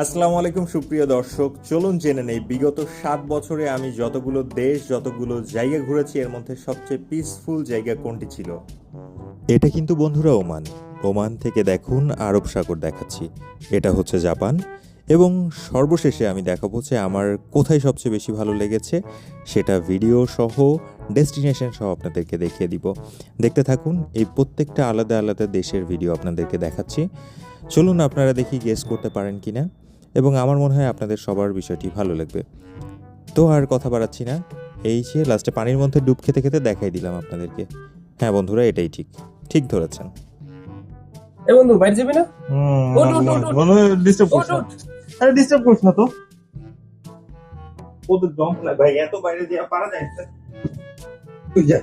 আসসালামু আলাইকুম সুপ্রিয় দর্শক, চলুন জেনে নেই বিগত 7 বছরে আমি যতগুলো দেশ যতগুলো জায়গা ঘুরেছি এর মধ্যে সবচেয়ে পিসফুল জায়গা কোনটি ছিল। এটা কিন্তু বন্ধুরা ওমান। ওমান থেকে দেখুন আরব সাগর দেখাচ্ছি, এটা হচ্ছে জাপান। এবং সর্বশেষে আমি দেখাবো যে আমার কোথায় সবচেয়ে বেশি ভালো লেগেছে, সেটা ভিডিও সহ ডেস্টিনেশন সহ আপনাদেরকে দেখিয়ে দিব। দেখতে থাকুন, এই প্রত্যেকটা আলাদা আলাদা দেশের ভিডিও আপনাদেরকে দেখাচ্ছি। চলুন আপনারা দেখি গেস করতে পারেন কিনা, এবং আমার মনে হয় আপনাদের সবার বিষয়টি ভালো লাগবে। তো আর কথা বাড়াচ্ছি না, এই যে লাস্টে পানির মধ্যে ডুব খেতে খেতে দেখাই দিলাম আপনাদেরকে। হ্যাঁ বন্ধুরা, এটাই ঠিক ঠিক ধরেছেন। এ বন্ধু বাইরে যাবি না? ওঠ ওঠ ওঠ ওঠ মনে ডিস্টার্ব ওঠ করিস না। ওঠ। আরে ডিস্টার্ব করিস না তো। ওদের জম্প না ভাই, এত বাইরে দিয়ে পারা যায় না। তুই যা।